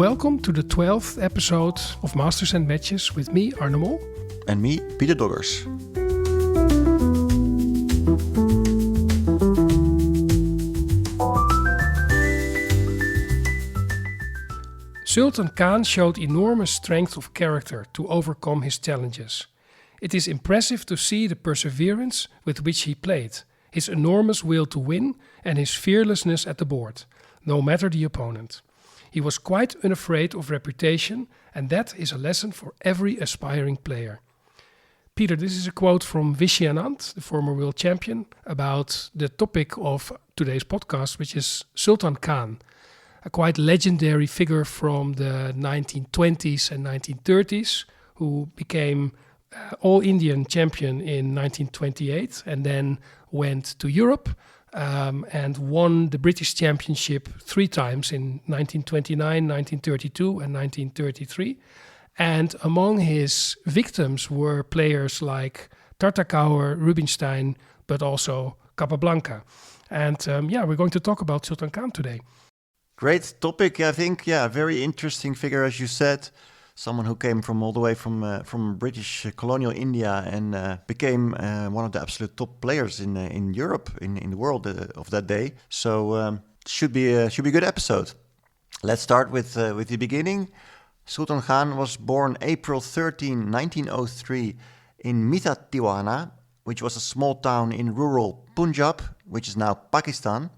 welcome to the 12th episode of Masters and Matches with me, Arne Moll. And me, Pieter Doggers. Sultan Khan showed enormous strength of character to overcome his challenges. It is impressive to see the perseverance with which he played, his enormous will to win and his fearlessness at the board, no matter the opponent. He was quite unafraid of reputation, and that is a lesson for every aspiring player. Peter, this is a quote from Vishy Anand, the former world champion, about the topic of today's podcast, which is Sultan Khan, a quite legendary figure from the 1920s and 1930s, who became All-Indian champion in 1928 and then went to Europe and won the British Championship 3 times in 1929, 1932 and 1933. And among his victims were players like Tartakower, Rubinstein, but also Capablanca. And we're going to talk about Sultan Khan today. Great topic, I think. Yeah, very interesting figure, as you said. Someone who came from all the way from British colonial India and became one of the absolute top players in Europe, in the world of that day. So should be a good episode. Let's start with the beginning. Sultan Khan was born April 13, 1903 in Mithatiwana, which was a small town in rural Punjab, which is now Pakistan.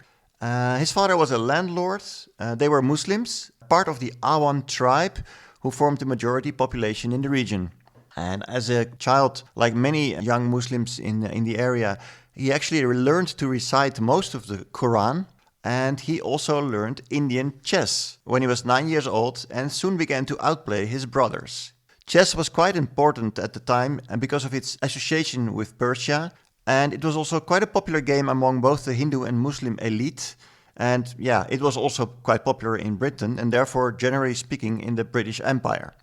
His father was a landlord. They were Muslims, part of the Awan tribe, who formed the majority population in the region. And as a child, like many young Muslims in the area, he actually learned to recite most of the Quran, and he also learned Indian chess when he was 9 years old and soon began to outplay his brothers. Chess was quite important at the time and because of its association with Persia, and it was also quite a popular game among both the Hindu and Muslim elite. And it was also quite popular in Britain and therefore, generally speaking, in the British Empire.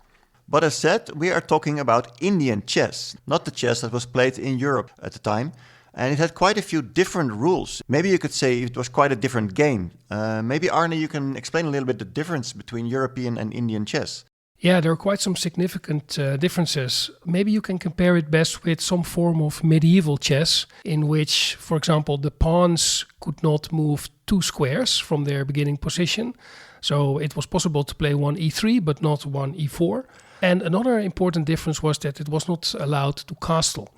But as said, we are talking about Indian chess, not the chess that was played in Europe at the time. And it had quite a few different rules. Maybe you could say it was quite a different game. Maybe Arne, you can explain a little bit the difference between European and Indian chess. Yeah, there are quite some significant differences. Maybe you can compare it best with some form of medieval chess in which, for example, the pawns could not move 2 squares from their beginning position. So it was possible to play one e3 but not one e4. And another important difference was that it was not allowed to castle.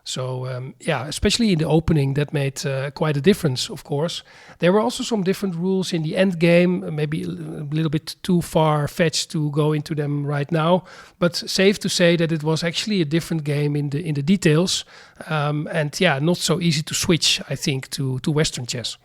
So, especially in the opening, that made quite a difference, of course. There were also some different rules in the endgame, maybe a little bit too far-fetched to go into them right now. But safe to say that it was actually a different game in the details. Not so easy to switch, I think, to Western chess.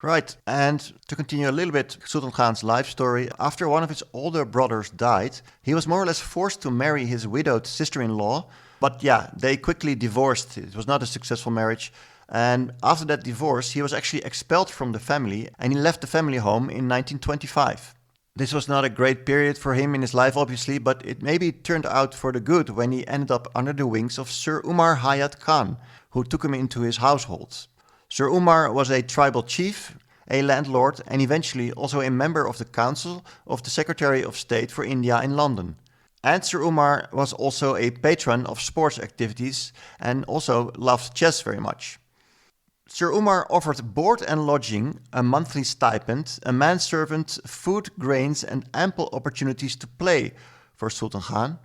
Right, and to continue a little bit Sultan Khan's life story, after one of his older brothers died, he was more or less forced to marry his widowed sister-in-law. But they quickly divorced. It was not a successful marriage. And after that divorce, he was actually expelled from the family and he left the family home in 1925. This was not a great period for him in his life, obviously, but it maybe turned out for the good when he ended up under the wings of Sir Umar Hayat Khan, who took him into his household. Sir Umar was a tribal chief, a landlord, and eventually also a member of the Council of the Secretary of State for India in London. And Sir Umar was also a patron of sports activities and also loved chess very much. Sir Umar offered board and lodging, a monthly stipend, a manservant, food, grains and ample opportunities to play for Sultan Khan.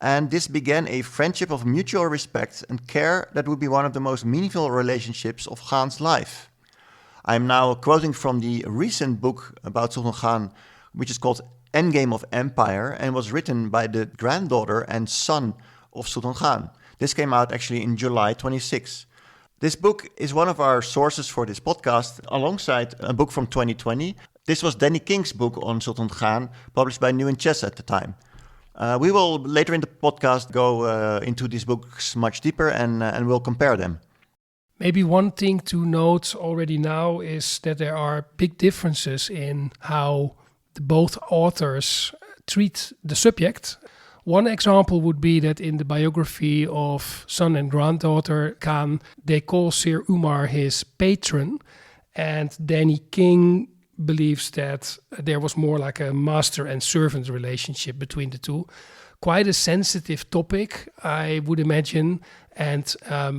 And this began a friendship of mutual respect and care that would be one of the most meaningful relationships of Khan's life. I am now quoting from the recent book about Sultan Khan, which is called Endgame of Empire and was written by the granddaughter and son of Sultan Khan. This came out actually in July 26. This book is one of our sources for this podcast alongside a book from 2020. This was Danny King's book on Sultan Khan, published by New in Chess at the time. We will later in the podcast go into these books much deeper and we'll compare them. Maybe one thing to note already now is that there are big differences in how both authors treat the subject. One example would be that in the biography of son and granddaughter Khan, they call Sir Umar his patron, and Danny King believes that there was more like a master and servant relationship between the two. Quite a sensitive topic, I would imagine, and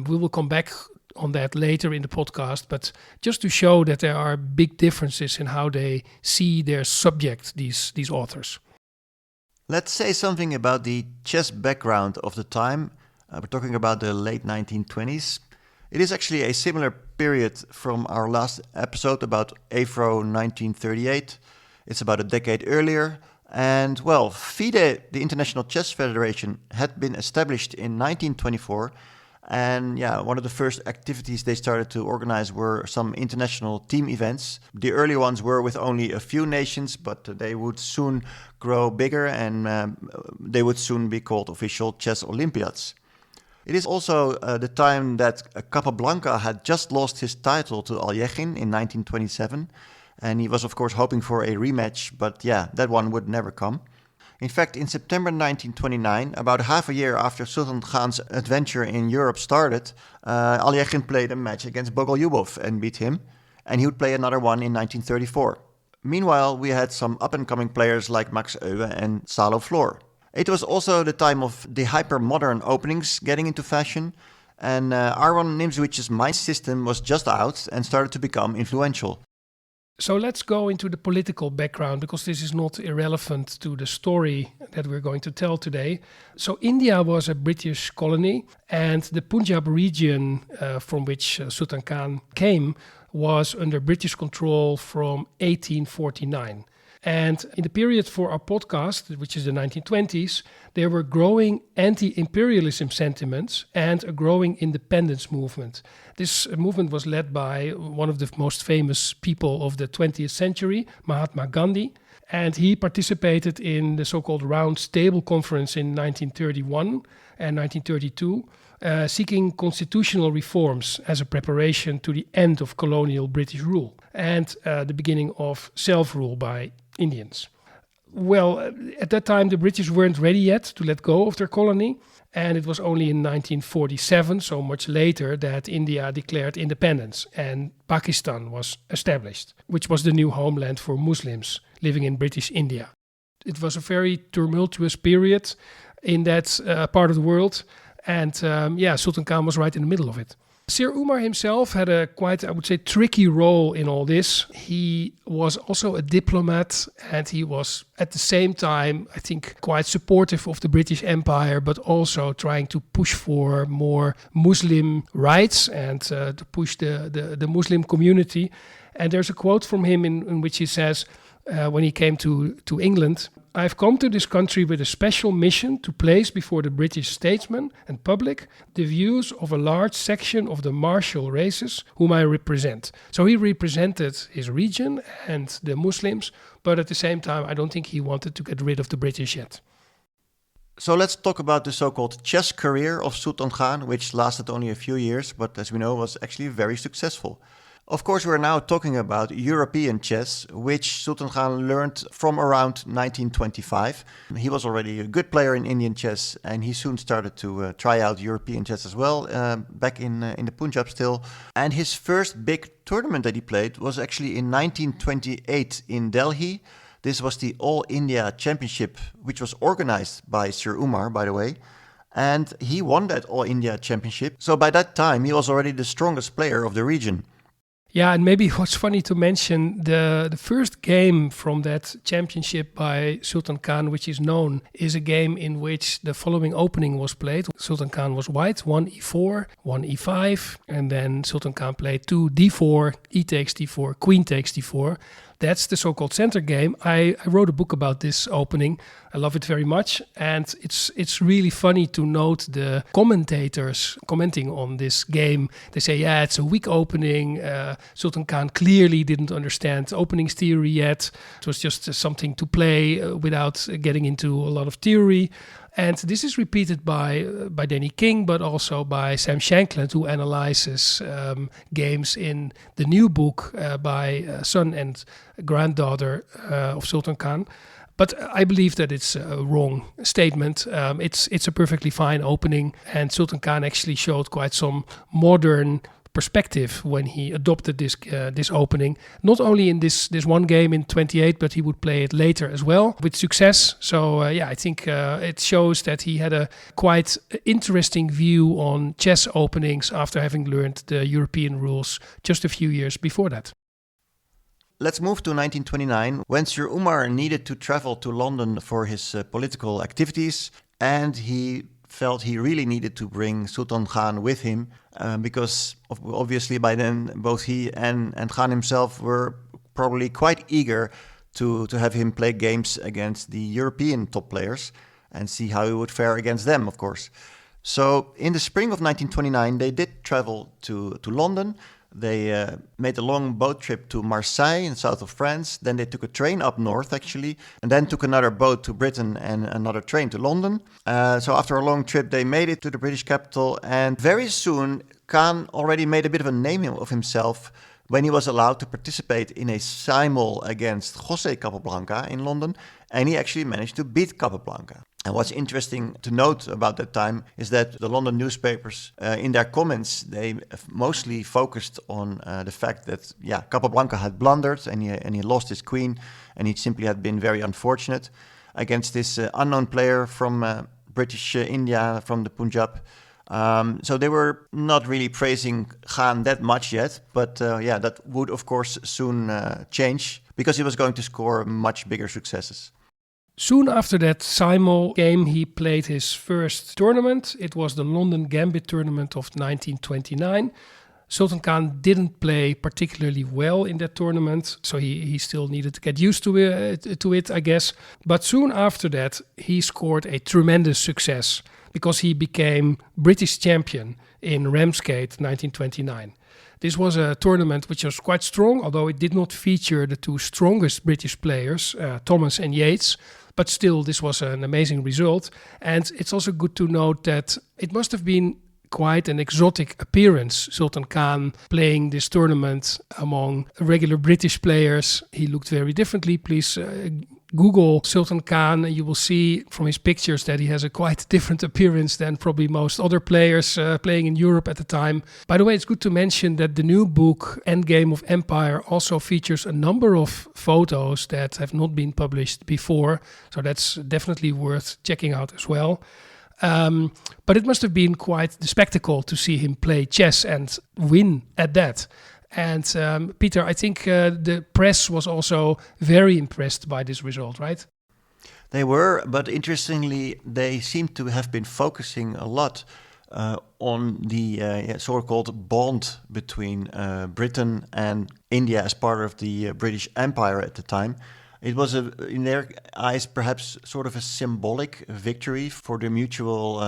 we will come back on that later in the podcast, but just to show that there are big differences in how they see their subject, these authors. Let's say something about the chess background of the time. We're talking about the late 1920s. It is actually a similar period from our last episode about Afro 1938. It's about a decade earlier. And well, FIDE, the International Chess Federation, had been established in 1924. And yeah, one of the first activities they started to organize were some international team events. The early ones were with only a few nations, but they would soon grow bigger and they would soon be called official chess Olympiads. It is also the time that Capablanca had just lost his title to Aljechin in 1927. And he was, of course, hoping for a rematch, but yeah, that one would never come. In fact, in September 1929, about half a year after Sultan Khan's adventure in Europe started, Aljechin played a match against Bogolyubov and beat him, and he would play another one in 1934. Meanwhile, we had some up-and-coming players like Max Euwe and Salo Flohr. It was also the time of the hyper-modern openings getting into fashion, and Arne Nimzovich's Mind system was just out and started to become influential. So let's go into the political background, because this is not irrelevant to the story that we're going to tell today. So India was a British colony, and the Punjab region from which Sultan Khan came was under British control from 1849. And in the period for our podcast, which is the 1920s, there were growing anti-imperialism sentiments and a growing independence movement. This movement was led by one of the most famous people of the 20th century, Mahatma Gandhi, and he participated in the so-called Round Table Conference in 1931 and 1932, seeking constitutional reforms as a preparation to the end of colonial British rule and the beginning of self-rule by Indians. Well, at that time, the British weren't ready yet to let go of their colony, and it was only in 1947, so much later, that India declared independence and Pakistan was established, which was the new homeland for Muslims living in British India. It was a very tumultuous period in that part of the world, and Sultan Khan was right in the middle of it. Sir Umar himself had a quite, I would say, tricky role in all this. He was also a diplomat, and he was at the same time, I think, quite supportive of the British Empire, but also trying to push for more Muslim rights and to push the Muslim community. And there's a quote from him in which he says, when he came to England, "I've come to this country with a special mission to place before the British statesmen and public the views of a large section of the martial races whom I represent." So he represented his region and the Muslims, but at the same time, I don't think he wanted to get rid of the British yet. So let's talk about the so-called chess career of Sultan Khan, which lasted only a few years, but as we know, was actually very successful. Of course, we're now talking about European chess, which Sultan Khan learned from around 1925. He was already a good player in Indian chess, and he soon started to try out European chess as well, back in the Punjab still. And his first big tournament that he played was actually in 1928 in Delhi. This was the All India Championship, which was organized by Sir Umar, by the way. And he won that All India Championship. So by that time, he was already the strongest player of the region. Yeah, and maybe what's funny to mention, the first game from that championship by Sultan Khan, which is known, is a game in which the following opening was played. Sultan Khan was white, 1 e4, 1 e5, and then Sultan Khan played 2 d4, e takes d4, queen takes d4. That's the so-called center game. I wrote a book about this opening. I love it very much. And it's really funny to note the commentators commenting on this game. They say, yeah, it's a weak opening. Sultan Khan clearly didn't understand openings theory yet. It was just something to play without getting into a lot of theory. And this is repeated by Danny King, but also by Sam Shankland, who analyzes games in the new book by son and granddaughter of Sultan Khan. But I believe that it's a wrong statement. It's a perfectly fine opening, and Sultan Khan actually showed quite some modern perspective when he adopted this opening. Not only in this one game in 28, but he would play it later as well with success. So I think it shows that he had a quite interesting view on chess openings after having learned the European rules just a few years before that. Let's move to 1929, when Sir Umar needed to travel to London for his political activities, and he felt he really needed to bring Sultan Khan with him, because obviously by then both he and Khan himself were probably quite eager to have him play games against the European top players and see how he would fare against them, of course. So in the spring of 1929, they did travel to London. They made a long boat trip to Marseille in the south of France. Then they took a train up north, actually, and then took another boat to Britain and another train to London. So after a long trip, they made it to the British capital. And very soon, Khan already made a bit of a name of himself when he was allowed to participate in a simul against José Capablanca in London. And he actually managed to beat Capablanca. And what's interesting to note about that time is that the London newspapers, in their comments, they mostly focused on the fact that, Capablanca had blundered and he lost his queen, and he simply had been very unfortunate against this unknown player from British India, from the Punjab. So they were not really praising Khan that much yet, but that would of course soon change, because he was going to score much bigger successes. Soon after that simul game, he played his first tournament. It was the London Gambit tournament of 1929. Sultan Khan didn't play particularly well in that tournament, so he still needed to get used to it, I guess. But soon after that, he scored a tremendous success because he became British champion in Ramsgate 1929. This was a tournament which was quite strong, although it did not feature the two strongest British players, Thomas and Yates. But still, this was an amazing result. And it's also good to note that it must have been quite an exotic appearance, Sultan Khan playing this tournament among regular British players. He looked very differently. Please Google Sultan Khan and you will see from his pictures that he has a quite different appearance than probably most other players playing in Europe at the time. By the way, it's good to mention that the new book Endgame of Empire also features a number of photos that have not been published before, so that's definitely worth checking out as well. But it must have been quite the spectacle to see him play chess and win at that. And Peter, I think the press was also very impressed by this result, right? They were, but interestingly, they seem to have been focusing a lot on the so-called bond between Britain and India as part of the British Empire at the time. It was, in their eyes, perhaps sort of a symbolic victory for the mutual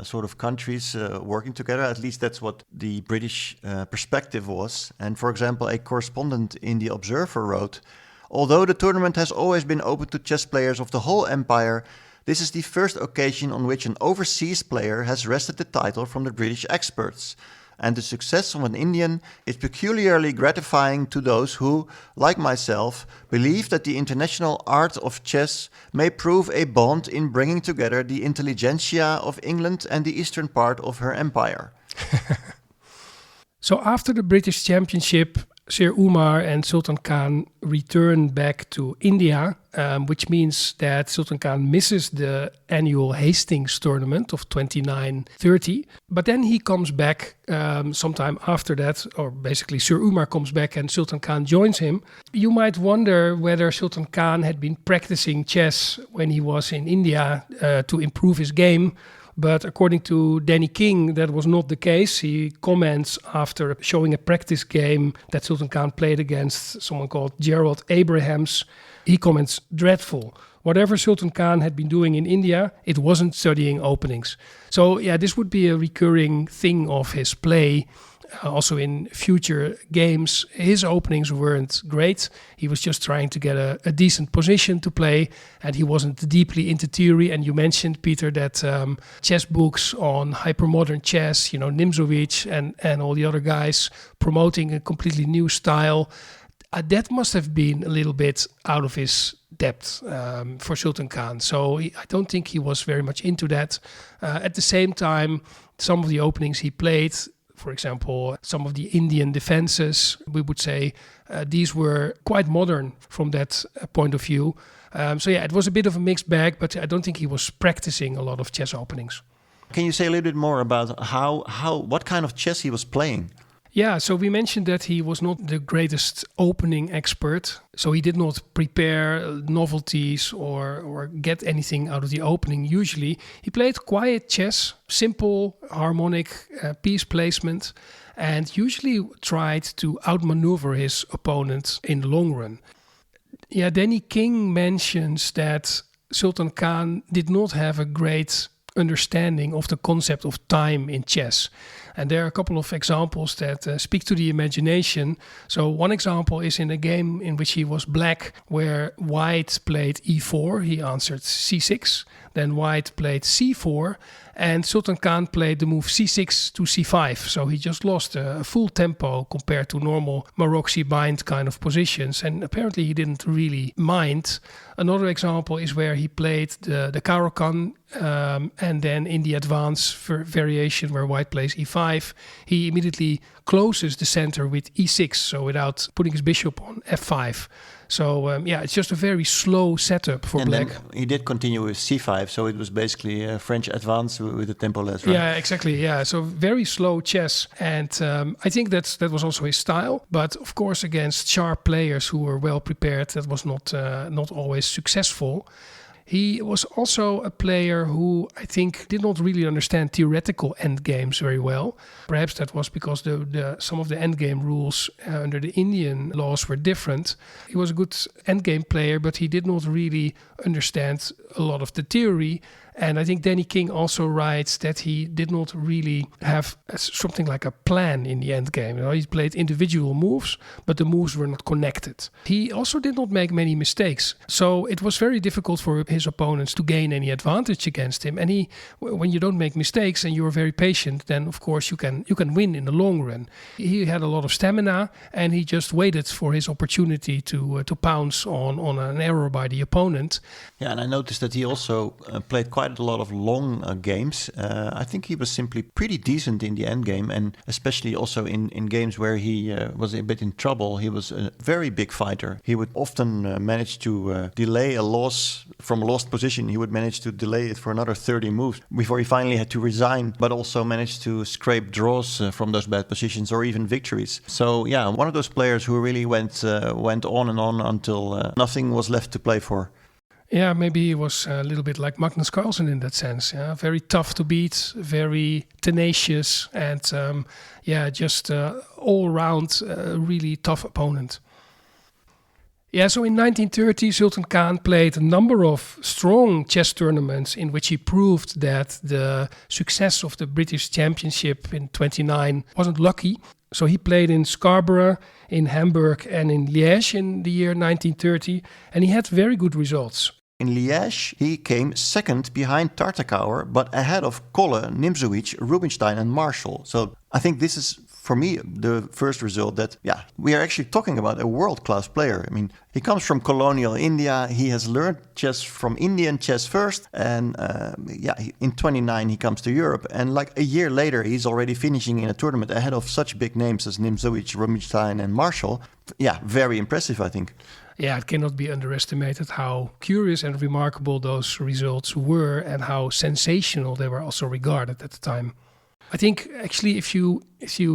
sort of countries working together. At least that's what the British perspective was. And for example, a correspondent in The Observer wrote, "Although the tournament has always been open to chess players of the whole empire, this is the first occasion on which an overseas player has wrested the title from the British experts. And the success of an Indian is peculiarly gratifying to those who, like myself, believe that the international art of chess may prove a bond in bringing together the intelligentsia of England and the eastern part of her empire." So after the British Championship, Sir Umar and Sultan Khan return back to India, which means that Sultan Khan misses the annual Hastings tournament of 29-30. But then he comes back sometime after that, or basically Sir Umar comes back and Sultan Khan joins him. You might wonder whether Sultan Khan had been practicing chess when he was in India to improve his game. But according to Danny King, that was not the case. He comments after showing a practice game that Sultan Khan played against someone called Gerald Abrahams. He comments, "Dreadful. Whatever Sultan Khan had been doing in India, it wasn't studying openings." So this would be a recurring thing of his play. Also in future games, his openings weren't great. He was just trying to get a decent position to play, and he wasn't deeply into theory. And you mentioned, Peter, that chess books on hypermodern chess, Nimzowitsch and all the other guys promoting a completely new style, that must have been a little bit out of his depth for Sultan Khan. So I don't think he was very much into that. At the same time, some of the openings he played For example, some of the Indian defenses, we would say these were quite modern from that point of view. So yeah, it was a bit of a mixed bag, but I don't think he was practicing a lot of chess openings. Can you say a little bit more about what kind of chess he was playing? Yeah, so we mentioned that he was not the greatest opening expert. So he did not prepare novelties or get anything out of the opening. Usually he played quiet chess, simple harmonic piece placement, and usually tried to outmaneuver his opponent in the long run. Yeah, Danny King mentions that Sultan Khan did not have a great understanding of the concept of time in chess. And there are a couple of examples that speak to the imagination. So one example is in a game in which he was black, where white played e4, he answered c6, then white played c4, and Sultan Khan played the move c6 to c5. So he just lost a full tempo compared to normal Maroczy bind kind of positions, and apparently he didn't really mind. Another example is where he played the Caro-Kann, and then in the advance variation where white plays e5, he immediately closes the center with e6, so without putting his bishop on f5. So yeah, it's just a very slow setup for black. Then he did continue with c5, so it was basically a French advance with the tempo less, right? Yeah, exactly. Yeah, so very slow chess, and I think that was also his style. But of course, against sharp players who were well prepared, that was not always successful. He was also a player who I think did not really understand theoretical endgames very well. Perhaps that was because some of the endgame rules under the Indian laws were different. He was a good endgame player, but he did not really understand a lot of the theory. And I think Danny King also writes that he did not really have something like a plan in the end game. You know, he played individual moves, but the moves were not connected. He also did not make many mistakes. So it was very difficult for his opponents to gain any advantage against him. And when you don't make mistakes and you're very patient, then of course you can win in the long run. He had a lot of stamina, and he just waited for his opportunity to pounce on an error by the opponent. Yeah, and I noticed that he also played quite a lot of long games. I think he was simply pretty decent in the end game, and especially also in games where he was a bit in trouble. He was a very big fighter. He would often manage to delay a loss from a lost position. He would manage to delay it for another 30 moves before he finally had to resign, but also managed to scrape draws from those bad positions or even victories. So yeah, one of those players who really went on and on until nothing was left to play for. Yeah, maybe he was a little bit like Magnus Carlsen in that sense. Yeah, very tough to beat, very tenacious, and just all around really tough opponent. Yeah, so in 1930, Sultan Khan played a number of strong chess tournaments in which he proved that the success of the British Championship in 29 wasn't lucky. So he played in Scarborough, in Hamburg, and in Liège in the year 1930, and he had very good results. In Liège, he came second behind Tartakower, but ahead of Kolle, Nimzowitsch, Rubinstein and Marshall. So I think this is, for me, the first result that, we are actually talking about a world-class player. I mean, he comes from colonial India. He has learned chess from Indian chess first. And in 29, he comes to Europe. And like a year later, he's already finishing in a tournament ahead of such big names as Nimzowitsch, Rubinstein and Marshall. Yeah, very impressive, I think. Yeah, it cannot be underestimated how curious and remarkable those results were and how sensational they were also regarded at the time. I think actually if you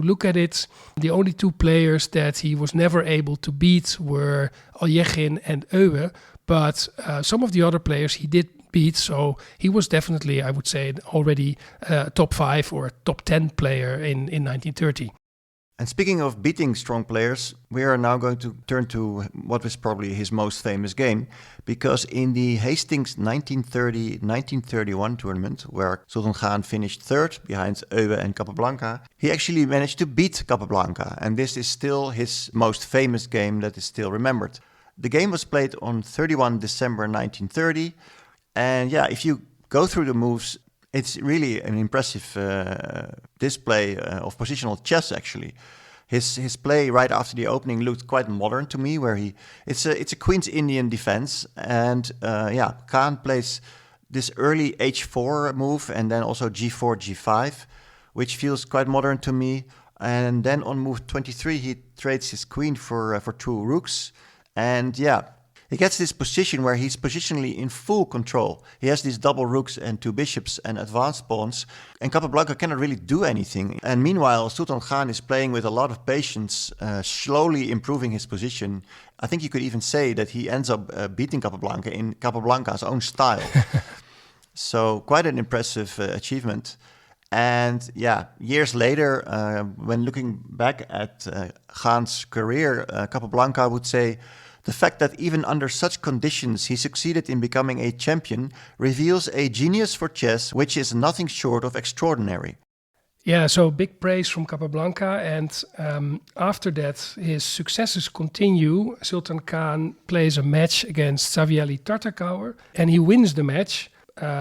look at it, the only two players that he was never able to beat were Aljechin and Euwe, but some of the other players he did beat, so he was definitely, I would say, already a top 5 or a top 10 player in 1930. And speaking of beating strong players, we are now going to turn to what was probably his most famous game, because in the Hastings 1930-1931 tournament, where Sultan Khan finished third behind Euwe and Capablanca, he actually managed to beat Capablanca, and this is still his most famous game that is still remembered. The game was played on 31 December 1930, and if you go through the moves, it's really an impressive display of positional chess, actually. His play right after the opening looked quite modern to me, where it's a Queen's Indian defense, and Khan plays this early h4 move and then also g4, g5, which feels quite modern to me. And then on move 23, he trades his queen for 2 rooks. And yeah, he gets this position where he's positionally in full control. He has these double rooks and 2 bishops and advanced pawns, and Capablanca cannot really do anything. And meanwhile, Sultan Khan is playing with a lot of patience, slowly improving his position. I think you could even say that he ends up beating Capablanca in Capablanca's own style. So quite an impressive achievement. And yeah, years later, when looking back at Khan's career, Capablanca would say, the fact that even under such conditions he succeeded in becoming a champion reveals a genius for chess which is nothing short of extraordinary. Yeah, so big praise from Capablanca. And after that, his successes continue. Sultan Khan plays a match against Saviali Tartakower, and he wins the match,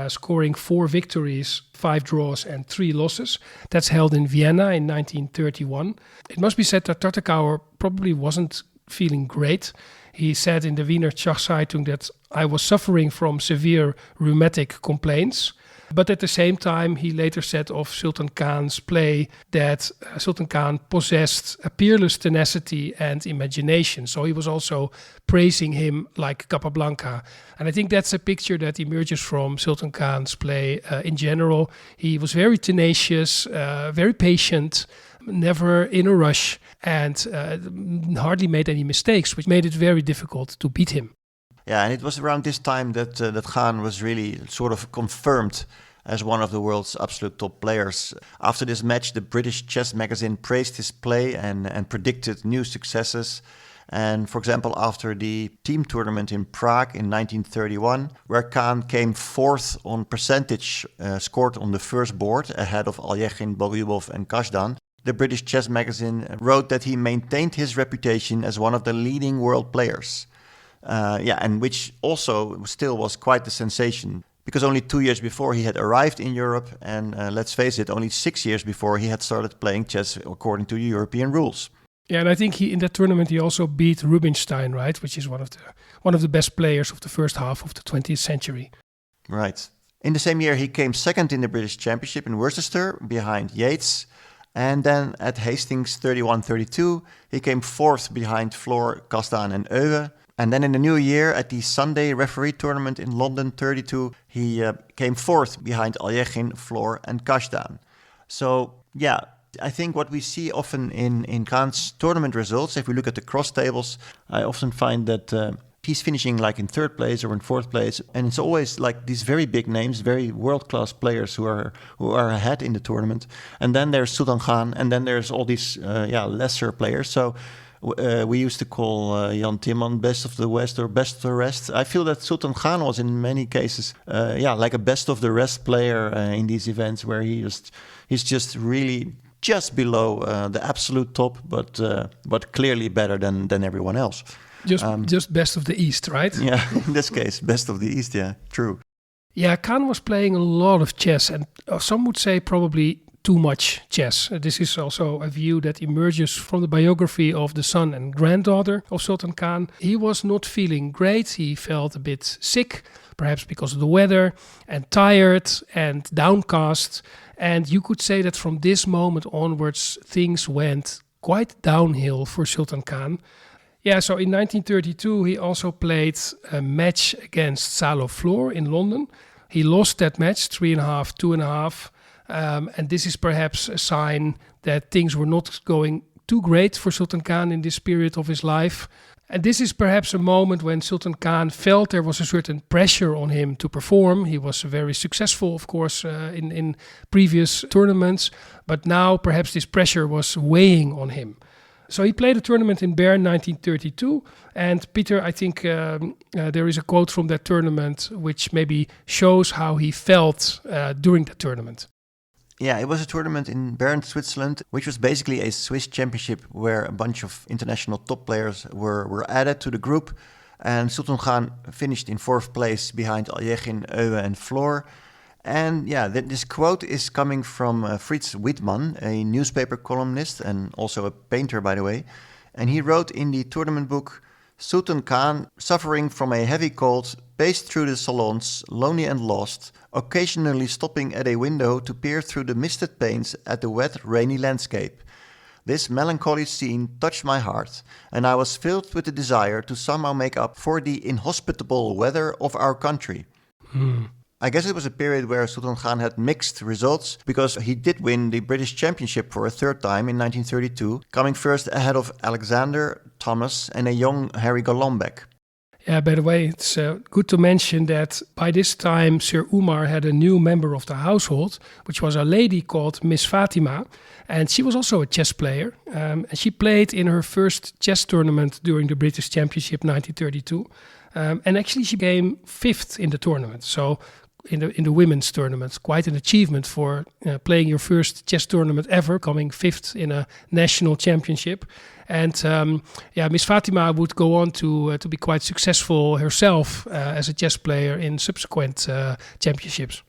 scoring 4 victories, 5 draws and 3 losses. That's held in Vienna in 1931. It must be said that Tartakower probably wasn't feeling great. He said in the Wiener Schachzeitung that I was suffering from severe rheumatic complaints. But at the same time, he later said of Sultan Khan's play that Sultan Khan possessed a peerless tenacity and imagination. So he was also praising him like Capablanca. And I think that's a picture that emerges from Sultan Khan's play in general. He was very tenacious, very patient, never in a rush, and hardly made any mistakes, which made it very difficult to beat him. Yeah, and it was around this time that Khan was really sort of confirmed as one of the world's absolute top players. After this match, the British chess magazine praised his play and predicted new successes. And for example, after the team tournament in Prague in 1931, where Khan came 4th on percentage scored on the first board ahead of Alyekhin, Boryubov and Kashdan, the British chess magazine wrote that he maintained his reputation as one of the leading world players. And which also still was quite a sensation, because only 2 years before he had arrived in Europe, and let's face it, only 6 years before he had started playing chess according to European rules. Yeah, and I think in that tournament he also beat Rubinstein, right, which is one of the best players of the first half of the 20th century. Right. In the same year, he came 2nd in the British Championship in Worcester, behind Yates. And then at Hastings 31-32, he came 4th behind Flohr, Kazdan and Euwe. And then in the new year, at the Sunday referee tournament in London 32, he came 4th behind Alyekhin, Flohr and Kashdan. So, yeah, I think what we see often in Khan's tournament results, if we look at the cross tables, I often find that he's finishing like in 3rd place or in 4th place. And it's always like these very big names, very world-class players who are ahead in the tournament. And then there's Sultan Khan, and then there's all these lesser players. So we used to call Jan Timman best of the West or best of the rest. I feel that Sultan Khan was in many cases, like a best of the rest player in these events, where he's just really just below the absolute top, but clearly better than everyone else. Just best of the East, right? Yeah, in this case, best of the East, yeah, true. Yeah, Khan was playing a lot of chess, and some would say probably too much chess. This is also a view that emerges from the biography of the son and granddaughter of Sultan Khan. He was not feeling great. He felt a bit sick, perhaps because of the weather, and tired and downcast. And you could say that from this moment onwards, things went quite downhill for Sultan Khan. Yeah, so in 1932, he also played a match against Salo Flohr in London. He lost that match, 3.5, 2.5. And this is perhaps a sign that things were not going too great for Sultan Khan in this period of his life. And this is perhaps a moment when Sultan Khan felt there was a certain pressure on him to perform. He was very successful, of course, in previous tournaments. But now perhaps this pressure was weighing on him. So he played a tournament in Bern 1932. And Peter, I think there is a quote from that tournament which maybe shows how he felt during that tournament. Yeah, it was a tournament in Bern, Switzerland, which was basically a Swiss championship where a bunch of international top players were added to the group. And Sultan Khan finished in 4th place behind Alyekhin, Euwe and Flohr. And yeah, this quote is coming from Fritz Wittmann, a newspaper columnist and also a painter, by the way. And he wrote in the tournament book, Sultan Khan, suffering from a heavy cold, paced through the salons, lonely and lost, occasionally stopping at a window to peer through the misted panes at the wet, rainy landscape. This melancholy scene touched my heart, and I was filled with the desire to somehow make up for the inhospitable weather of our country. I guess it was a period where Sultan Khan had mixed results, because he did win the British Championship for a third time in 1932, coming first ahead of Alexander, Thomas and a young Harry Golombek. Yeah, by the way, it's good to mention that by this time Sir Umar had a new member of the household, which was a lady called Miss Fatima, and she was also a chess player. And she played in her first chess tournament during the British Championship 1932, and actually she came fifth in the tournament. So in the women's tournament, quite an achievement for playing your first chess tournament ever, coming fifth in a national championship. And Miss Fatima would go on to be quite successful herself as a chess player in subsequent championships.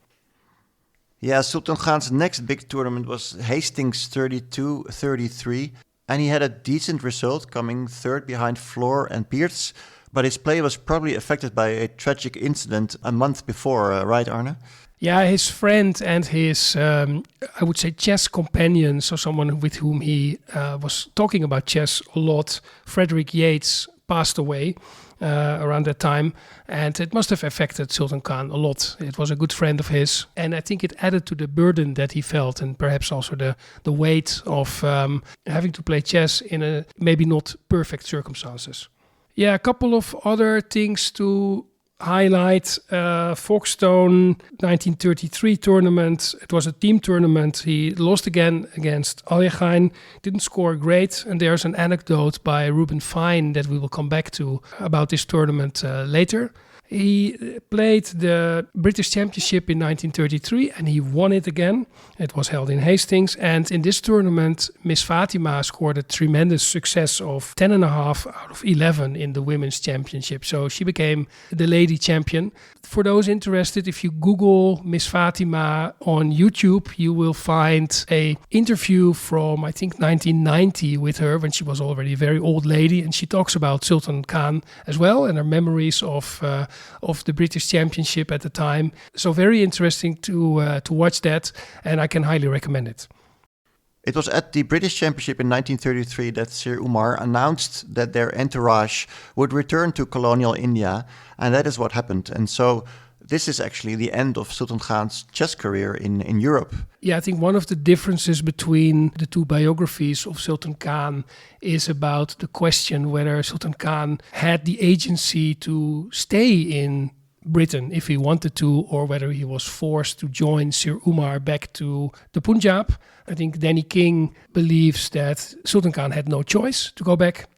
Yeah, Sultan Khan's next big tournament was Hastings 32-33, and he had a decent result, coming third behind Flohr and Pearce, but his play was probably affected by a tragic incident a month before, right, Arne? Yeah, his friend and his, I would say, chess companion, so someone with whom he was talking about chess a lot, Frederick Yates, passed away around that time, and it must have affected Sultan Khan a lot. It was a good friend of his, and I think it added to the burden that he felt, and perhaps also the weight of having to play chess in a maybe not perfect circumstances. Yeah, a couple of other things to highlight. Folkestone 1933 tournament. It was a team tournament. He lost again against Aljagein. Didn't score great. And there's an anecdote by Rubinstein that we will come back to about this tournament later. He played the British Championship in 1933 and he won it again. It was held in Hastings. And in this tournament, Miss Fatima scored a tremendous success of 10.5 out of 11 in the Women's Championship. So she became the lady champion. For those interested, if you Google Miss Fatima on YouTube, you will find an interview from, I think, 1990 with her when she was already a very old lady. And she talks about Sultan Khan as well and her memories of the British Championship at the time. So very interesting to watch that, and I can highly recommend it. It was at the British Championship in 1933 that Sir Umar announced that their entourage would return to colonial India, and that is what happened. And so this is actually the end of Sultan Khan's chess career in Europe. Yeah, I think one of the differences between the two biographies of Sultan Khan is about the question whether Sultan Khan had the agency to stay in Britain if he wanted to, or whether he was forced to join Sir Umar back to the Punjab. I think Danny King believes that Sultan Khan had no choice to go back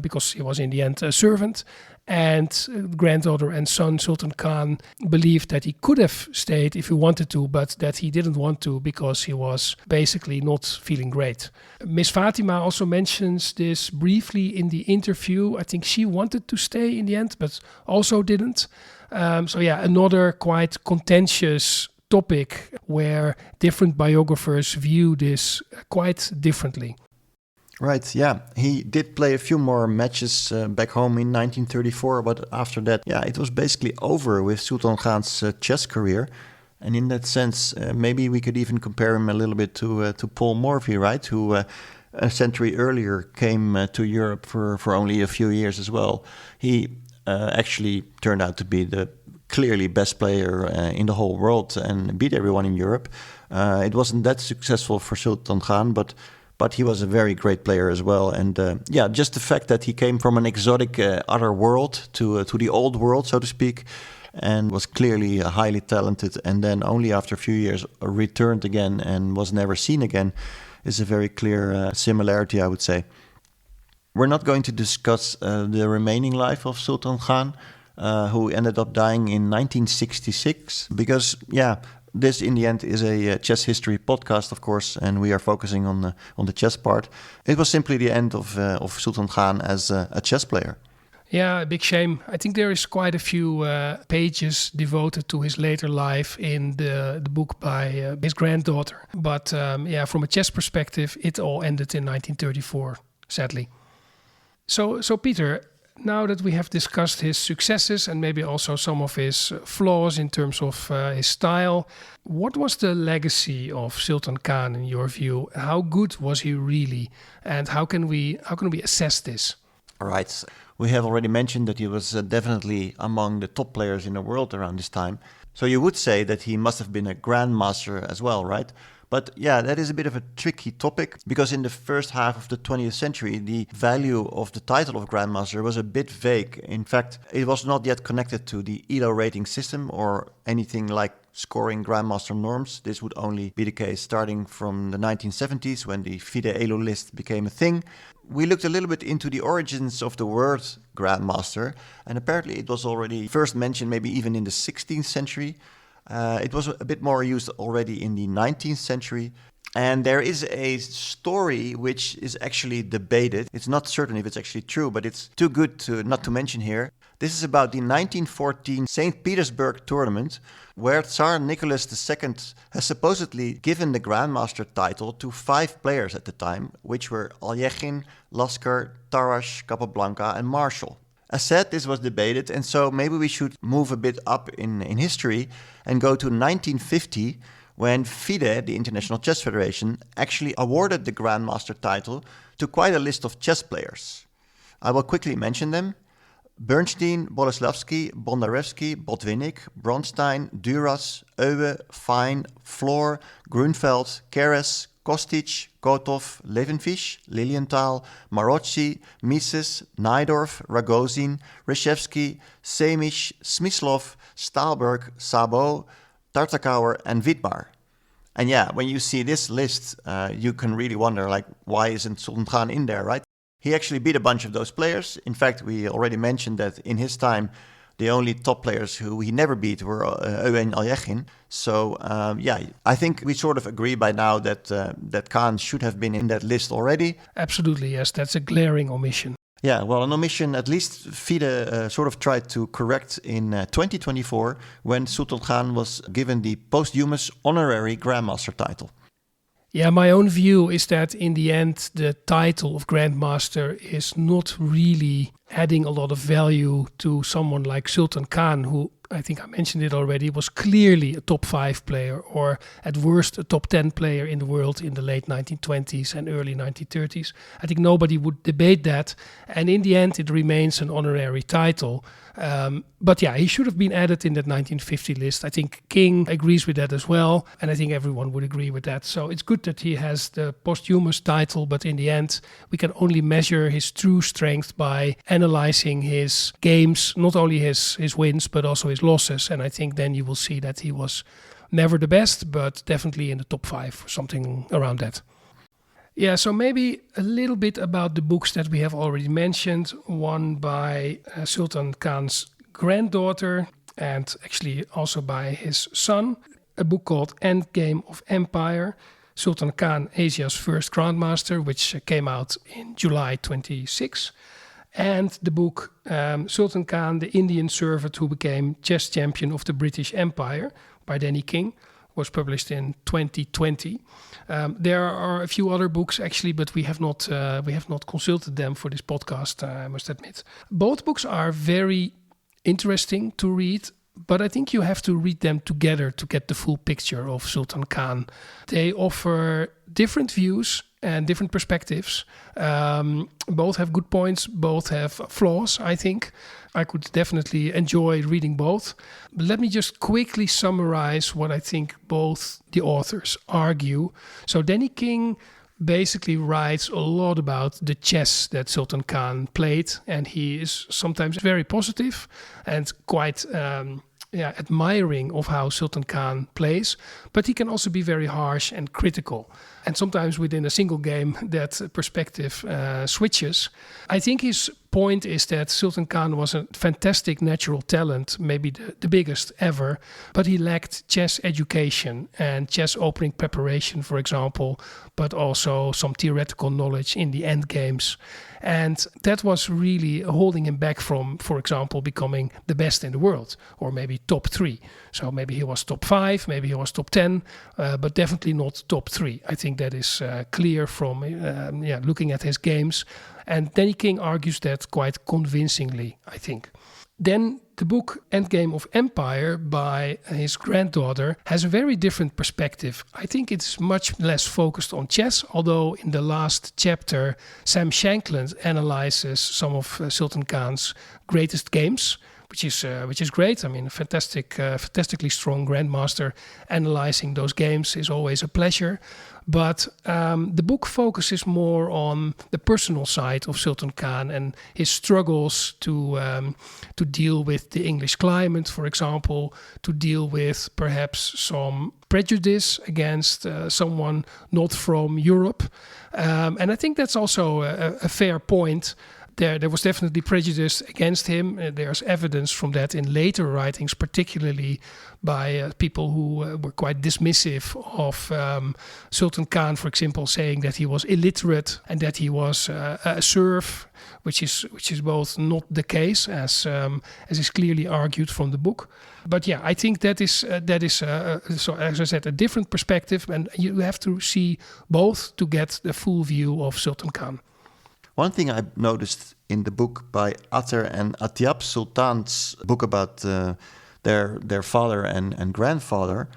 because he was in the end a servant. And granddaughter and son Sultan Khan believed that he could have stayed if he wanted to, but that he didn't want to because he was basically not feeling great. Miss Fatima also mentions this briefly in the interview. I think she wanted to stay in the end, but also didn't. Another quite contentious topic where different biographers view this quite differently. Right, yeah. He did play a few more matches back home in 1934, but after that, it was basically over with Sultan Khan's chess career. And in that sense, maybe we could even compare him a little bit to Paul Morphy, right? Who a century earlier came to Europe for only a few years as well. He actually turned out to be the clearly best player in the whole world and beat everyone in Europe. It wasn't that successful for Sultan Khan, but he was a very great player as well. And just the fact that he came from an exotic other world to the old world, so to speak, and was clearly highly talented, and then only after a few years returned again and was never seen again, is a very clear similarity, I would say. We're not going to discuss the remaining life of Sultan Khan, who ended up dying in 1966, because, this, in the end, is a chess history podcast, of course, and we are focusing on the chess part. It was simply the end of Sultan Khan as a chess player. Yeah, a big shame. I think there is quite a few pages devoted to his later life in the book by his granddaughter. But from a chess perspective, it all ended in 1934, sadly. So Peter, now that we have discussed his successes and maybe also some of his flaws in terms of his style, what was the legacy of Sultan Khan in your view? How good was he really? And how can we assess this? All right. We have already mentioned that he was definitely among the top players in the world around this time. So you would say that he must have been a grandmaster as well, right? But yeah, that is a bit of a tricky topic because in the first half of the 20th century, the value of the title of Grandmaster was a bit vague. In fact, it was not yet connected to the ELO rating system or anything like scoring Grandmaster norms. This would only be the case starting from the 1970s when the FIDE ELO list became a thing. We looked a little bit into the origins of the word Grandmaster, and apparently it was already first mentioned maybe even in the 16th century. It was a bit more used already in the 19th century. And there is a story which is actually debated. It's not certain if it's actually true, but it's too good not to mention here. This is about the 1914 St. Petersburg tournament, where Tsar Nicholas II has supposedly given the Grandmaster title to 5 players at the time, which were Aljechin, Lasker, Tarrasch, Capablanca, and Marshall. As said, this was debated, and so maybe we should move a bit up in history and go to 1950, when FIDE, the International Chess Federation, actually awarded the Grandmaster title to quite a list of chess players. I will quickly mention them. Bernstein, Boleslavsky, Bondarevsky, Botvinnik, Bronstein, Duras, Oewe, Fine, Flohr, Grunfeld, Keres, Kostic, Kotov, Levenfish, Lilienthal, Marozzi, Mises, Najdorf, Ragozin, Reshevsky, Semisch, Smyslov, Stahlberg, Szabó, Tartakower, and Vidmar. And yeah, when you see this list, you can really wonder, like, why isn't Sultan Khan in there, right? He actually beat a bunch of those players. In fact, we already mentioned that in his time, the only top players who he never beat were Oewe and Aljechin. So yeah, I think we sort of agree by now that Khan should have been in that list already. Absolutely, yes. That's a glaring omission. Yeah, well, an omission at least FIDE sort of tried to correct in 2024 when Sultan Khan was given the posthumous honorary Grandmaster title. Yeah, my own view is that in the end, the title of Grandmaster is not really adding a lot of value to someone like Sultan Khan, who, I think I mentioned it already, was clearly a top 5 player, or at worst a top 10 player in the world in the late 1920s and early 1930s. I think nobody would debate that. And in the end, it remains an honorary title. But yeah, he should have been added in that 1950 list. I think King agrees with that as well. And I think everyone would agree with that. So it's good that he has the posthumous title. But in the end, we can only measure his true strength by analyzing his games, not only his wins, but also his losses. And I think then you will see that he was never the best, but definitely in the top 5 or something around that. Yeah, so maybe a little bit about the books that we have already mentioned. One by Sultan Khan's granddaughter and actually also by his son. A book called Endgame of Empire, Sultan Khan, Asia's First Grandmaster, which came out in July 26. And the book Sultan Khan, the Indian Servant who became chess champion of the British Empire by Danny King, was published in 2020. There are a few other books actually, but we have not consulted them for this podcast, I must admit. Both books are very interesting to read, but I think you have to read them together to get the full picture of Sultan Khan. They offer different views and different perspectives. Both have good points, both have flaws, I think. I could definitely enjoy reading both. But let me just quickly summarize what I think both the authors argue. So Danny King basically writes a lot about the chess that Sultan Khan played, and he is sometimes very positive and quite admiring of how Sultan Khan plays, but he can also be very harsh and critical. And sometimes within a single game that perspective switches. I think his point is that Sultan Khan was a fantastic natural talent, maybe the biggest ever, but he lacked chess education and chess opening preparation, for example, but also some theoretical knowledge in the end games. And that was really holding him back from, for example, becoming the best in the world, or maybe top 3. So maybe he was top 5, maybe he was top 10, but definitely not top 3. I think that is clear from looking at his games. And Danny King argues that quite convincingly, I think. Then the book Endgame of Empire by his granddaughter has a very different perspective. I think it's much less focused on chess, although in the last chapter Sam Shankland analyzes some of Sultan Khan's greatest games, which is great. I mean, a fantastically strong grandmaster. Analyzing those games is always a pleasure. But the book focuses more on the personal side of Sultan Khan and his struggles to deal with the English climate, for example, to deal with perhaps some prejudice against someone not from Europe. And I think that's also a fair point. There was definitely prejudice against him. There's evidence from that in later writings, particularly by people who were quite dismissive of Sultan Khan, for example, saying that he was illiterate and that he was a serf, which is both not the case, as is clearly argued from the book. But yeah, I think that is so, as I said, a different perspective, and you have to see both to get the full view of Sultan Khan. One thing I noticed in the book by Ather and Atiyab, Sultan's book about their father and grandfather,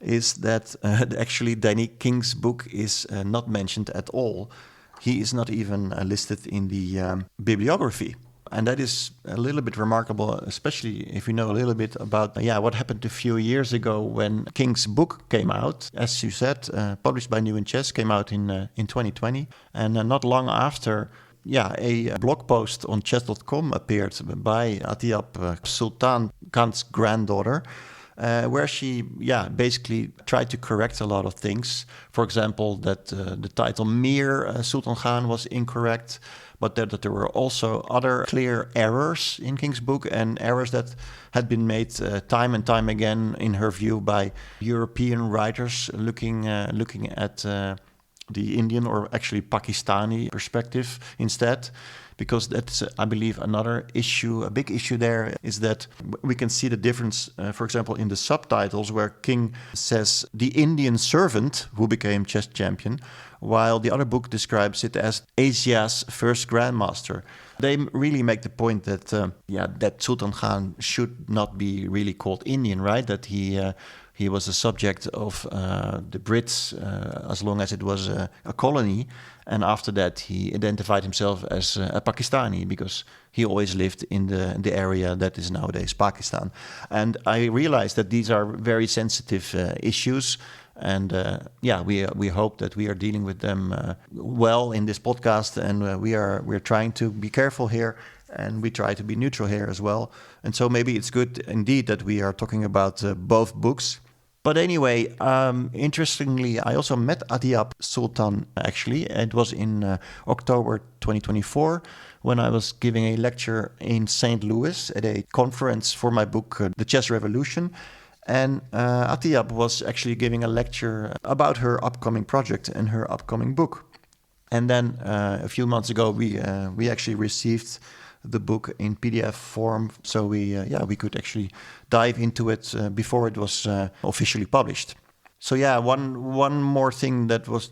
is that actually Danny King's book is not mentioned at all. He is not even listed in the bibliography. And that is a little bit remarkable, especially if you know a little bit about what happened a few years ago when King's book came out. As you said, published by New in Chess, came out in 2020. And not long after, a blog post on chess.com appeared by Atiyab, Sultan Khan's granddaughter, where she basically tried to correct a lot of things. For example, that the title Mir Sultan Khan was incorrect, but that there were also other clear errors in King's book, and errors that had been made time and time again, in her view, by European writers looking at the Indian, or actually Pakistani, perspective instead. Because that's, I believe, another issue, a big issue there, is that we can see the difference, for example, in the subtitles, where King says the Indian servant who became chess champion, while the other book describes it as Asia's first grandmaster. They really make the point that, that Sultan Khan should not be really called Indian, right? That he was a subject of the Brits as long as it was a colony. And after that, he identified himself as a Pakistani, because he always lived in the area that is nowadays Pakistan. And I realize that these are very sensitive issues. And we hope that we are dealing with them well in this podcast. And we're trying to be careful here. And we try to be neutral here as well. And so maybe it's good indeed that we are talking about both books. But anyway, interestingly, I also met Atiyab Sultan, actually. It was in October 2024, when I was giving a lecture in St. Louis at a conference for my book, The Chess Revolution. And Atiyab was actually giving a lecture about her upcoming project and her upcoming book. And then a few months ago, we actually received the book in PDF form, so we could actually dive into it before it was officially published. So one more thing that was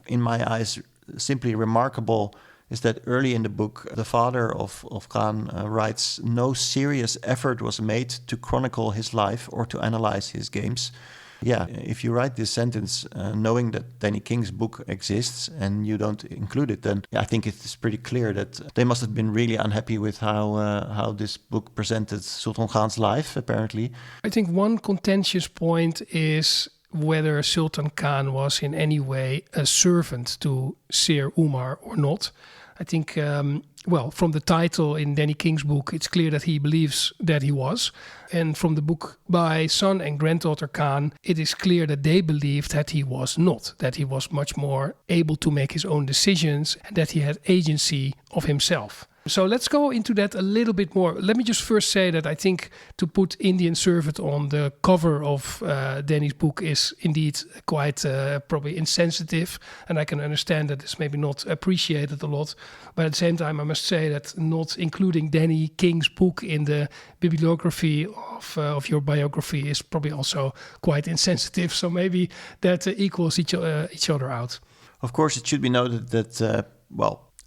in my eyes simply remarkable is that early in the book, the father of Khan writes, "No serious effort was made to chronicle his life or to analyze his games." If you write this sentence knowing that Danny King's book exists and you don't include it, then I think it's pretty clear that they must have been really unhappy with how this book presented Sultan Khan's life, apparently. I think one contentious point is whether Sultan Khan was in any way a servant to Sir Umar or not. I think, from the title in Danny King's book, it's clear that he believes that he was. And from the book by son and granddaughter Khan, it is clear that they believed that he was not, that he was much more able to make his own decisions and that he had agency of himself. So let's go into that a little bit more. Let me just first say that I think to put Indian servant on the cover of Danny's book is indeed quite probably insensitive. And I can understand that it's maybe not appreciated a lot. But at the same time, I must say that not including Danny King's book in the bibliography of your biography is probably also quite insensitive. So maybe that equals each other out. Of course, it should be noted that,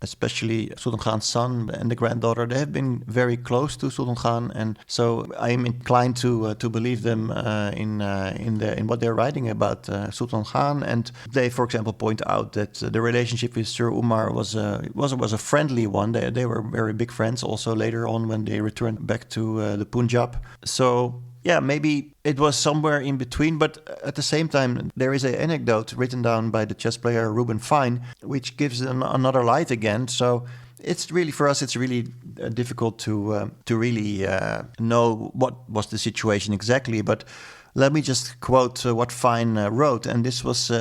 especially Sultan Khan's son and the granddaughter, they have been very close to Sultan Khan, and so I am inclined to believe them in what they're writing about Sultan Khan. And they, for example, point out that the relationship with Sir Umar was a friendly one. They were very big friends. Also later on when they returned back to the Punjab. So yeah, maybe it was somewhere in between, but at the same time, there is an anecdote written down by the chess player Rubinstein, which gives another light again. So it's really, for us, it's really difficult to really know what was the situation exactly. But let me just quote what Fine wrote, and this was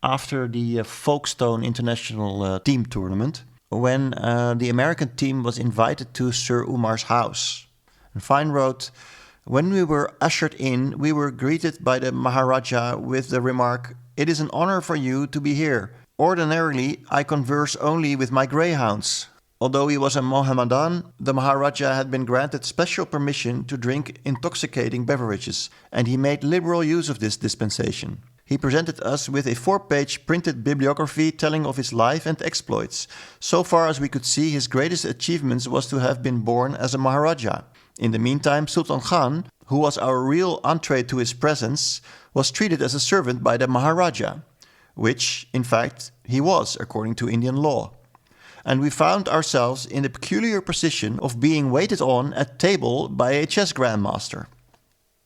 after the Folkestone International Team Tournament, when the American team was invited to Sir Umar's house. And Fine wrote, "When we were ushered in, we were greeted by the Maharaja with the remark, 'It is an honor for you to be here. Ordinarily, I converse only with my greyhounds.' Although he was a Mohammedan, the Maharaja had been granted special permission to drink intoxicating beverages, and he made liberal use of this dispensation. He presented us with a 4-page printed bibliography telling of his life and exploits. So far as we could see, his greatest achievements was to have been born as a Maharaja. In the meantime, Sultan Khan, who was our real entree to his presence, was treated as a servant by the Maharaja, which, in fact, he was, according to Indian law. And we found ourselves in the peculiar position of being waited on at table by a chess grandmaster."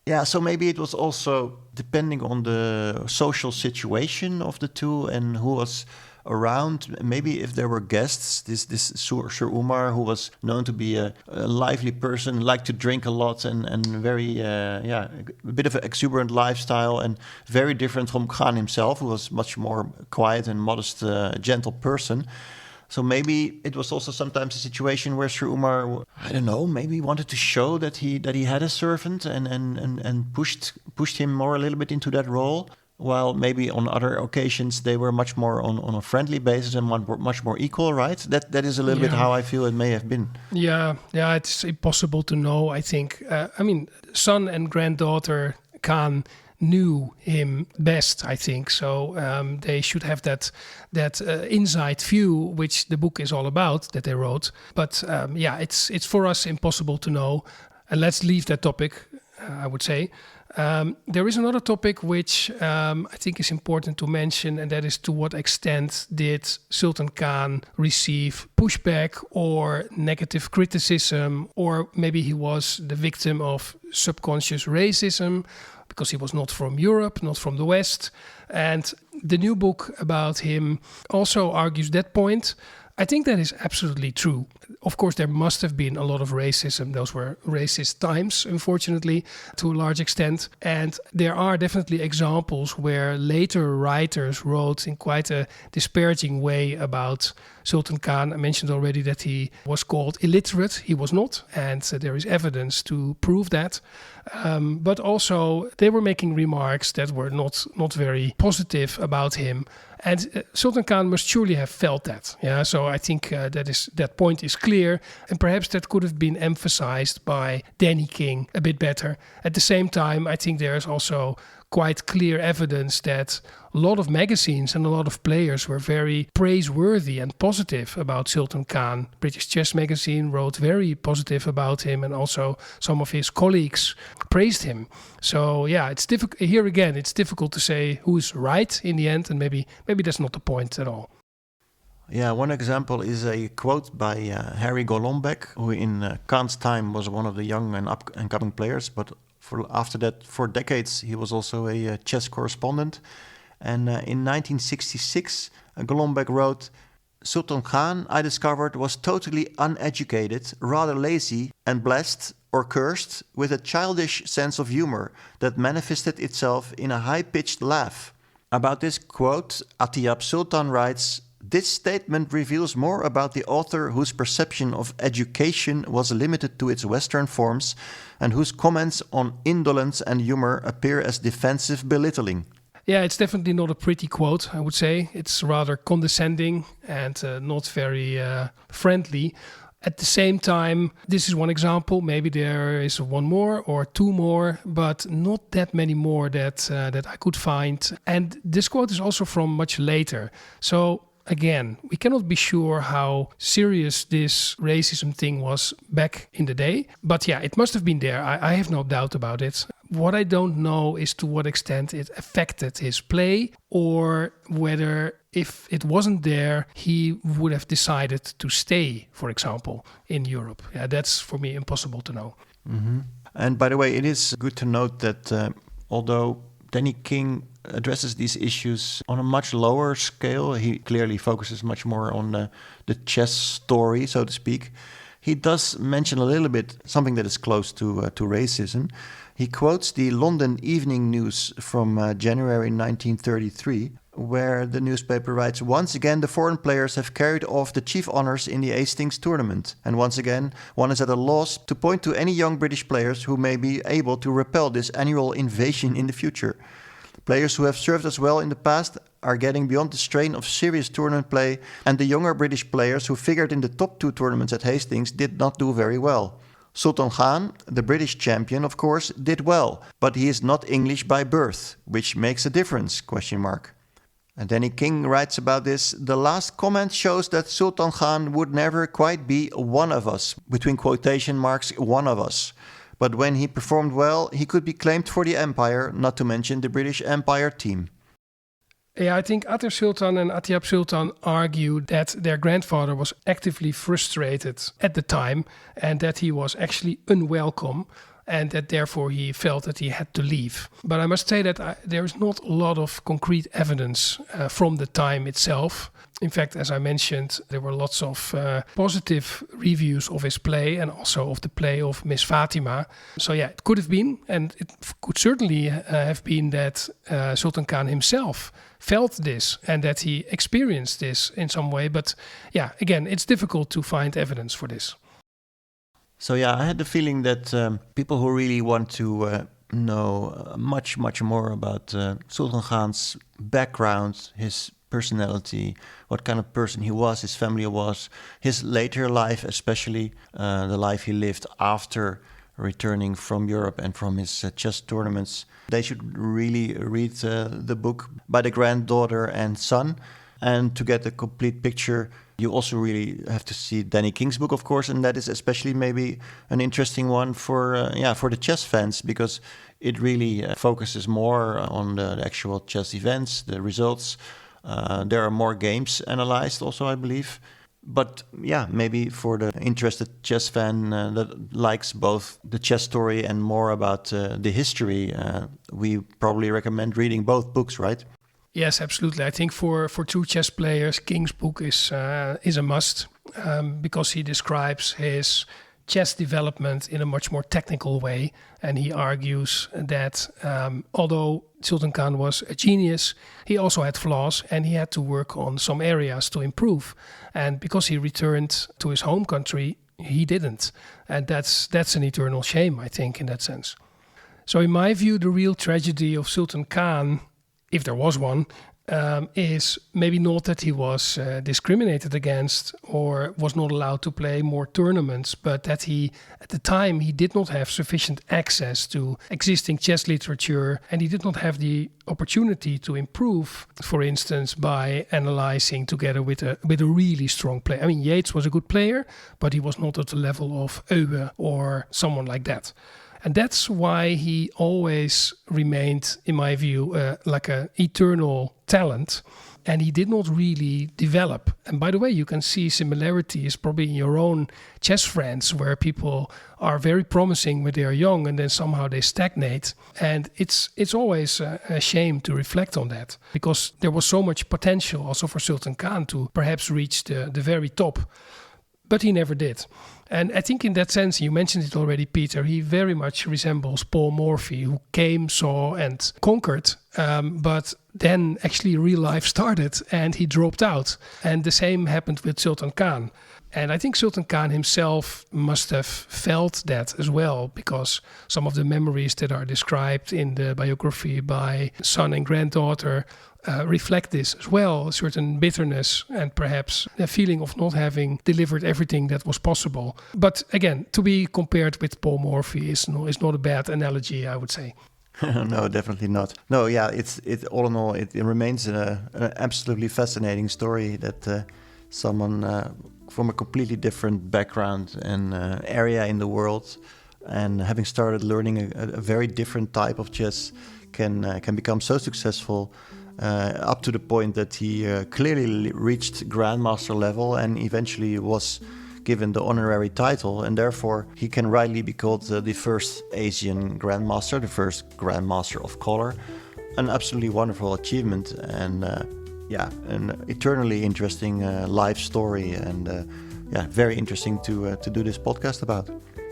Yeah, so maybe it was also depending on the social situation of the two and who was around. Maybe if there were guests, this Sir Umar, who was known to be a lively person, liked to drink a lot and very, a bit of an exuberant lifestyle, and very different from Khan himself, who was much more quiet and modest, gentle person. So maybe it was also sometimes a situation where Sir Umar, I don't know, maybe wanted to show that he had a servant and pushed him more a little bit into that role. While maybe on other occasions they were much more on a friendly basis and much more equal, right? That is a little bit how I feel it may have been. Yeah, it's impossible to know, I think. Son and granddaughter Khan knew him best, I think. So they should have that inside view, which the book is all about, that they wrote. But it's for us impossible to know. And let's leave that topic, I would say. There is another topic which I think is important to mention, and that is to what extent did Sultan Khan receive pushback or negative criticism, or maybe he was the victim of subconscious racism because he was not from Europe, not from the West. And the new book about him also argues that point. I think that is absolutely true. Of course, there must have been a lot of racism. Those were racist times, unfortunately, to a large extent. And there are definitely examples where later writers wrote in quite a disparaging way about Sultan Khan. I mentioned already that he was called illiterate. He was not, and there is evidence to prove that. But also, they were making remarks that were not very positive about him. And Sultan Khan must surely have felt that. Yeah, so I think that point is clear, and perhaps that could have been emphasized by Danny King a bit better. At the same time, I think there is also quite clear evidence that a lot of magazines and a lot of players were very praiseworthy and positive about Sultan Khan. British Chess Magazine wrote very positive about him, and also some of his colleagues praised him. So yeah, it's difficult. Here again, it's difficult to say who's right in the end, and maybe that's not the point at all. Yeah, one example is a quote by Harry Golombek, who in Khan's time was one of the young and up-and-coming players, but after that, for decades, he was also a chess correspondent. And in 1966, Golombek wrote, "Sultan Khan, I discovered, was totally uneducated, rather lazy, and blessed, or cursed, with a childish sense of humor that manifested itself in a high-pitched laugh." About this quote, Atiyab Sultan writes, "This statement reveals more about the author whose perception of education was limited to its Western forms and whose comments on indolence and humor appear as defensive belittling." Yeah, it's definitely not a pretty quote, I would say. It's rather condescending and not very friendly. At the same time, this is one example. Maybe there is one more or two more, but not that many more that I could find. And this quote is also from much later. So again, we cannot be sure how serious this racism thing was back in the day. But yeah, it must have been there. I have no doubt about it. What I don't know is to what extent it affected his play, or whether if it wasn't there, he would have decided to stay, for example, in Europe. Yeah, that's for me impossible to know. Mm-hmm. And by the way, it is good to note that although Danny King addresses these issues on a much lower scale, he clearly focuses much more on the chess story, so to speak. He does mention a little bit something that is close to racism. He quotes the London Evening News from January 1933, where the newspaper writes, "Once again, the foreign players have carried off the chief honours in the Hastings tournament. And once again, one is at a loss to point to any young British players who may be able to repel this annual invasion in the future. Players who have served us well in the past are getting beyond the strain of serious tournament play, and the younger British players who figured in the top 2 tournaments at Hastings did not do very well. Sultan Khan, the British champion, of course, did well, but he is not English by birth, which makes a difference, ? And Danny King writes about this, "The last comment shows that Sultan Khan would never quite be one of us, between quotation marks, one of us. But when he performed well, he could be claimed for the Empire, not to mention the British Empire team." Yeah, I think Ather Sultan and Atiyab Sultan argue that their grandfather was actively frustrated at the time and that he was actually unwelcome, and that therefore he felt that he had to leave. But I must say that there is not a lot of concrete evidence from the time itself. In fact, as I mentioned, there were lots of positive reviews of his play and also of the play of Miss Fatima. So yeah, it could have been, and it could certainly have been that Sultan Khan himself felt this and that he experienced this in some way. But yeah, again, it's difficult to find evidence for this. So yeah, I had the feeling that people who really want to know much more about Sultan Khan's background, his personality, what kind of person he was, his family was, his later life, especially the life he lived after returning from Europe and from his chess tournaments. They should really read the book by the granddaughter and son. And to get a complete picture, you also really have to see Danny King's book, of course, and that is especially maybe an interesting one for the chess fans, because it really focuses more on the actual chess events, the results. There are more games analyzed also, I believe. But yeah, maybe for the interested chess fan that likes both the chess story and more about the history, we probably recommend reading both books, right? Yes, absolutely. I think for true chess players, King's book is a must because he describes his chess development in a much more technical way. And he argues that although Sultan Khan was a genius, he also had flaws and he had to work on some areas to improve. And because he returned to his home country, he didn't. And that's an eternal shame, I think, in that sense. So in my view, the real tragedy of Sultan Khan, if there was one, is maybe not that he was discriminated against or was not allowed to play more tournaments, but that he, at the time, he did not have sufficient access to existing chess literature, and he did not have the opportunity to improve, for instance, by analyzing together with a really strong player. I mean, Yates was a good player, but he was not at the level of Owe or someone like that. And that's why he always remained, in my view, like an eternal talent. And he did not really develop. And by the way, you can see similarities probably in your own chess friends, where people are very promising when they are young and then somehow they stagnate. And it's always a shame to reflect on that, because there was so much potential also for Sultan Khan to perhaps reach the very top. But he never did. And I think in that sense, you mentioned it already, Peter, he very much resembles Paul Morphy, who came, saw and conquered, but then actually real life started and he dropped out. And the same happened with Sultan Khan. And I think Sultan Khan himself must have felt that as well, because some of the memories that are described in the biography by son and granddaughter reflect this as well, a certain bitterness and perhaps a feeling of not having delivered everything that was possible. But again, to be compared with Paul Morphy is not a bad analogy, I would say. No, definitely not. No, yeah, all in all, it remains an absolutely fascinating story that someone from a completely different background and area in the world, and having started learning a very different type of chess, can become so successful. Up to the point that he clearly reached Grandmaster level and eventually was given the honorary title, and therefore he can rightly be called the first Asian Grandmaster, the first Grandmaster of color. An absolutely wonderful achievement, and an eternally interesting life story, and very interesting to do this podcast about.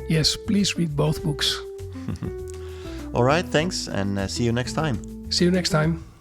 Yes, please read both books. All right, thanks, and see you next time. See you next time.